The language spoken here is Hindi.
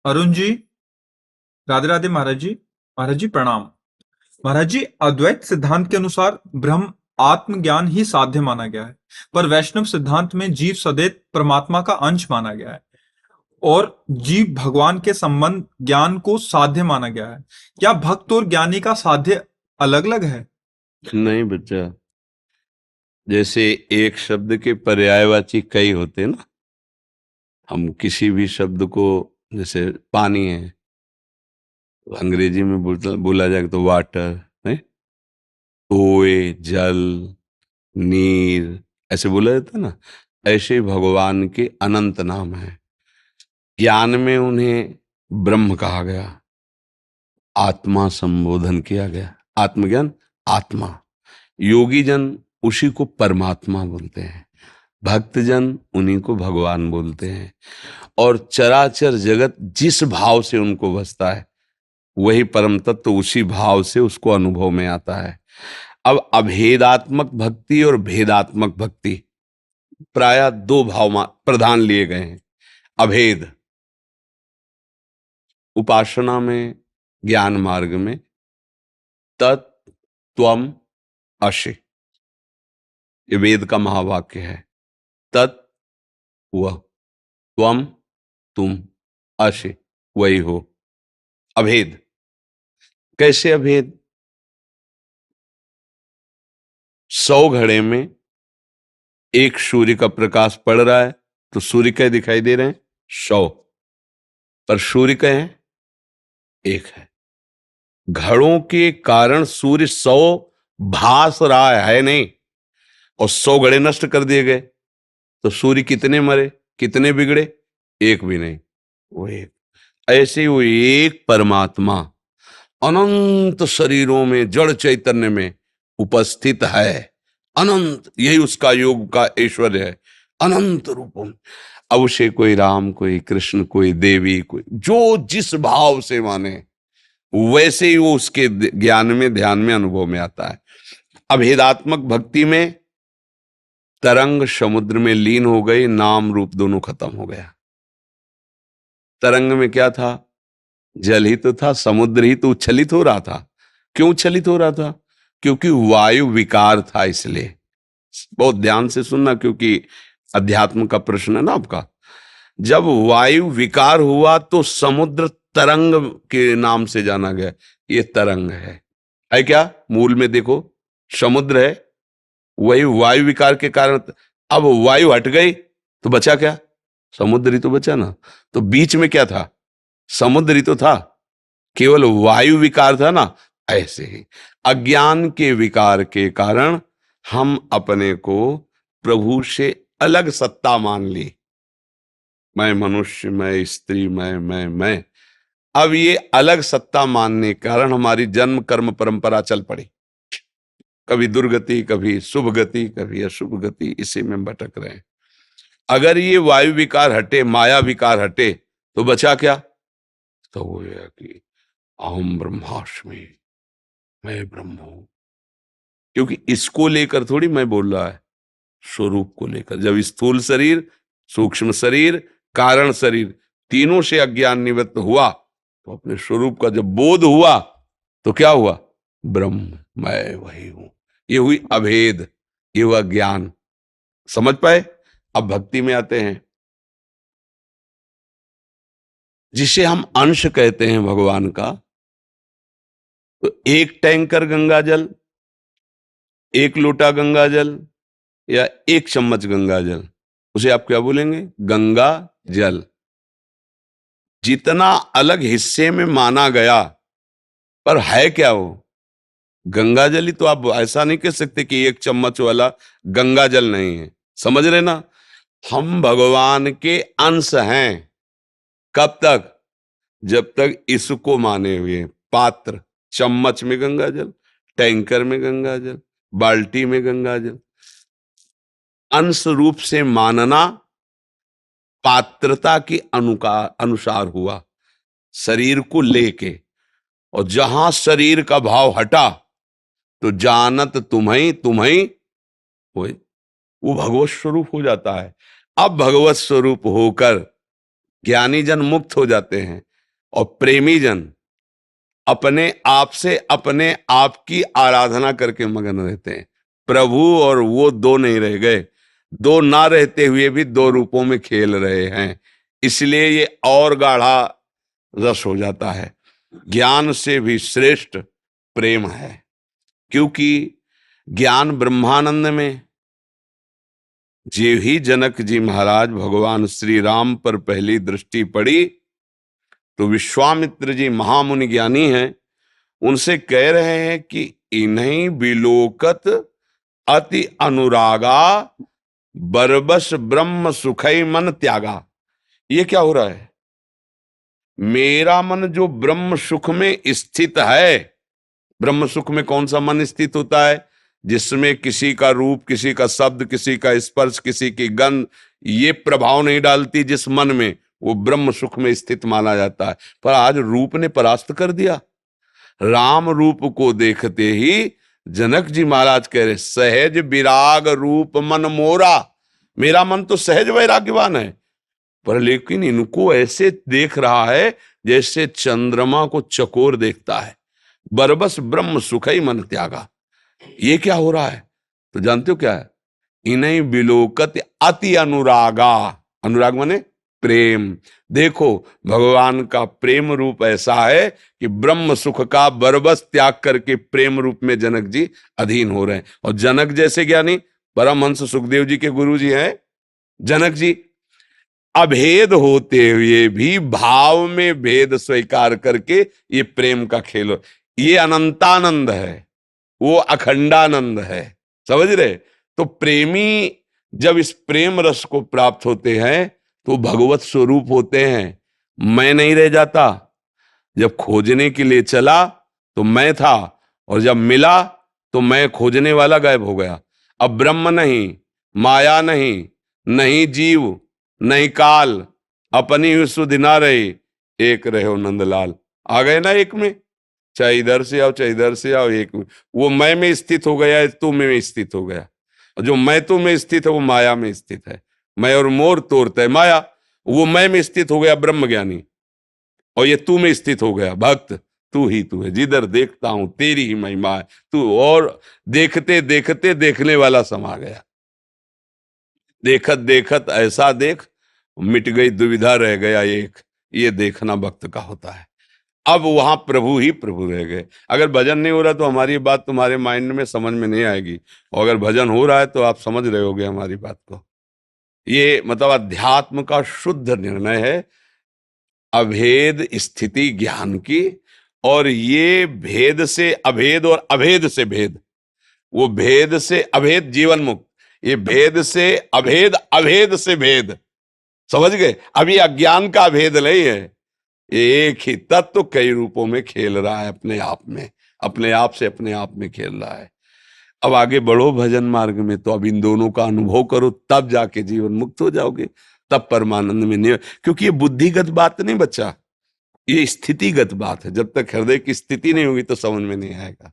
अरुण जी, राधे राधे महाराज जी। महाराज जी प्रणाम। महाराज जी, अद्वैत सिद्धांत के अनुसार ब्रह्म आत्मज्ञान ही साध्य माना गया है, पर वैष्णव सिद्धांत में जीव सदैव परमात्मा का अंश माना गया है और जीव भगवान के संबंध ज्ञान को साध्य माना गया है। क्या भक्त और ज्ञानी का साध्य अलग अलग है? नहीं बच्चा, जैसे एक शब्द के पर्यायवाची कई होते हैं ना। हम किसी भी शब्द को, जैसे पानी है, तो अंग्रेजी में बोला जाए तो वाटर है, ओए जल, नीर, ऐसे बोला जाता है ना। ऐसे ही भगवान के अनंत नाम है। ज्ञान में उन्हें ब्रह्म कहा गया, आत्मा संबोधन किया गया। आत्मज्ञान आत्मा। योगी जन उसी को परमात्मा बोलते हैं, भक्तजन उन्हीं को भगवान बोलते हैं। और चराचर जगत जिस भाव से उनको बसता है, वही परम तत्व उसी भाव से उसको अनुभव में आता है। अब अभेदात्मक भक्ति और भेदात्मक भक्ति प्रायः दो भाव प्रधान लिए गए हैं। अभेद उपासना में, ज्ञान मार्ग में तत्त्वम असि, ये वेद का महावाक्य है। तत् वह, त्वम तुम, असि वही हो। अभेद। कैसे अभेद? 100 घड़े में एक सूर्य का प्रकाश पड़ रहा है तो सूर्य क्या दिखाई दे रहे हैं? 100, पर सूर्य क्या है? एक है। घड़ों के कारण सूर्य 100 भास रहा है नहीं, और 100 घड़े नष्ट कर दिए गए तो सूर्य कितने मरे, कितने बिगड़े? एक भी नहीं, वो एक। ऐसे ही वो एक परमात्मा अनंत शरीरों में, जड़ चैतन्य में उपस्थित है। अनंत, यही उसका योग का ऐश्वर्य है, अनंत रूपों में। अब उसे कोई राम, कोई कृष्ण, कोई देवी, कोई जो जिस भाव से माने, वैसे ही वो उसके ज्ञान में, ध्यान में, अनुभव में आता है। अभेदात्मक भक्ति में तरंग समुद्र में लीन हो गई, नाम रूप दोनों खत्म हो गया। तरंग में क्या था? जल ही तो था, समुद्र ही तो उच्छलित हो रहा था। क्यों उच्छलित हो रहा था? क्योंकि वायु विकार था। इसलिए बहुत ध्यान से सुनना, क्योंकि अध्यात्म का प्रश्न है ना आपका। जब वायु विकार हुआ तो समुद्र तरंग के नाम से जाना गया। ये तरंग है क्या? मूल में देखो, समुद्र है, वही वायु विकार के कारण। अब वायु हट गई तो बचा क्या? समुद्र ही तो बचा ना। तो बीच में क्या था? समुद्र ही तो था, केवल वायु विकार था ना। ऐसे ही अज्ञान के विकार के कारण हम अपने को प्रभु से अलग सत्ता मान ली। मैं मनुष्य, मैं स्त्री, मैं। अब ये अलग सत्ता मानने के कारण हमारी जन्म कर्म परंपरा चल पड़ी। कभी दुर्गति, कभी शुभ गति, कभी अशुभ गति, इसी में भटक रहे हैं। अगर ये वायु विकार हटे, माया विकार हटे, तो बचा क्या? तो वो है कि अहम ब्रह्मास्मि, मैं ब्रह्म हूं। क्योंकि इसको लेकर थोड़ी मैं बोल रहा है, स्वरूप को लेकर। जब स्थूल शरीर, सूक्ष्म शरीर, कारण शरीर, तीनों से अज्ञान निवृत्त हुआ, तो अपने स्वरूप का जब बोध हुआ तो क्या हुआ? ब्रह्म, मैं वही हूं। ये हुई अभेद, ये हुआ ज्ञान। समझ पाए? अब भक्ति में आते हैं, जिसे हम अंश कहते हैं भगवान का। तो एक टैंकर गंगा जल, एक लोटा गंगा जल, या एक चम्मच गंगा जल, उसे आप क्या बोलेंगे? गंगा जल। जितना अलग हिस्से में माना गया, पर है क्या वो? गंगा जल ही तो। आप ऐसा नहीं कह सकते कि एक चम्मच वाला गंगा जल नहीं है। समझ रहे ना? हम भगवान के अंश हैं। कब तक? जब तक इसको माने हुए। पात्र, चम्मच में गंगा जल, टैंकर में गंगा जल, बाल्टी में गंगा जल। अंश रूप से मानना पात्रता के अनुसार हुआ, शरीर को लेके। और जहां शरीर का भाव हटा तो जानत तुम्हें तुम्हें होए, वो भगवत स्वरूप हो जाता है। अब भगवत स्वरूप होकर ज्ञानी जन मुक्त हो जाते हैं। और प्रेमी जन अपने आप से अपने आप की आराधना करके मगन रहते हैं। प्रभु और वो दो नहीं रह गए, दो ना रहते हुए भी दो रूपों में खेल रहे हैं, इसलिए ये और गाढ़ा रस हो जाता है। ज्ञान से भी श्रेष्ठ प्रेम है, क्योंकि ज्ञान ब्रह्मानंद में जे ही जनक जी महाराज भगवान श्री राम पर पहली दृष्टि पड़ी तो विश्वामित्र जी महामुनि ज्ञानी हैं, उनसे कह रहे हैं कि इन्हीं विलोकत अति अनुरागा बरबस ब्रह्म सुखई मन त्यागा। ये क्या हो रहा है? मेरा मन जो ब्रह्म सुख में स्थित है, ब्रह्म सुख में कौन सा मन स्थित होता है? जिसमें किसी का रूप, किसी का शब्द, किसी का स्पर्श, किसी की गंध ये प्रभाव नहीं डालती जिस मन में, वो ब्रह्म सुख में स्थित माना जाता है। पर आज रूप ने परास्त कर दिया। राम रूप को देखते ही जनक जी महाराज कह रहे, सहज विराग रूप मन मोरा। मेरा मन तो सहज वैराग्यवान है, पर लेकिन इनको ऐसे देख रहा है जैसे चंद्रमा को चकोर देखता है। बरबस ब्रह्म सुखई मन त्यागा। ये क्या हो रहा है? तो जानते हो क्या है? इन्हीं विलोकत अति अनुरागा। अनुराग माने प्रेम। देखो भगवान का प्रेम रूप ऐसा है कि ब्रह्म सुख का बरबस त्याग करके प्रेम रूप में जनक जी अधीन हो रहे हैं। और जनक जैसे ज्ञानी परमहंस सुखदेव जी के गुरु जी हैं जनक जी, अभेद होते हुए भी भाव में भेद स्वीकार करके ये प्रेम का खेल, ये अनंतानंद है, वो अखंडानंद है। समझ रहे? तो प्रेमी जब इस प्रेम रस को प्राप्त होते हैं तो भगवत स्वरूप होते हैं। मैं नहीं रह जाता। जब खोजने के लिए चला तो मैं था, और जब मिला तो मैं खोजने वाला गायब हो गया। अब ब्रह्म नहीं, माया नहीं, नहीं जीव, नहीं काल, अपनी ही सुधि ना रही, एक रहे हो नंदलाल। आ गए ना एक में, चाहे इधर से आओ चाहे इधर से आओ, एक में। वो मैं में स्थित हो गया, तू में स्थित हो गया। और जो मैं तू में स्थित है वो माया में स्थित है। मैं और मोर तोड़ता है माया, वो मैं में स्थित हो गया ब्रह्म ज्ञानी, और ये तू में स्थित हो गया भक्त। तू ही तू है, जिधर देखता हूं तेरी ही महिमा है तू। और देखते देखते देखने वाला समा गया। देखत देखत ऐसा देख, मिट गई दुविधा, रह गया एक। ये देखना भक्त का होता है। अब वहां प्रभु ही प्रभु रह गए। अगर भजन नहीं हो रहा तो हमारी बात तुम्हारे माइंड में समझ में नहीं आएगी, और अगर भजन हो रहा है तो आप समझ रहे होगे हमारी बात को। ये मतलब अध्यात्म का शुद्ध निर्णय है, अभेद स्थिति ज्ञान की। और ये भेद से अभेद और अभेद से भेद, वो भेद से अभेद जीवन मुक्त, ये भेद से अभेद, अभेद से भेद। समझ गए? अभी अज्ञान का भेद नहीं है, एक ही तत्व कई रूपों में खेल रहा है अपने आप में, अपने आप से अपने आप में खेल रहा है। अब आगे बढ़ो भजन मार्ग में, तो अब इन दोनों का अनुभव करो, तब जाके जीवन मुक्त हो जाओगे, तब परमानंद में नहीं। क्योंकि ये बुद्धिगत बात नहीं बच्चा, ये स्थितिगत बात है। जब तक हृदय की स्थिति नहीं होगी तो समझ में नहीं आएगा।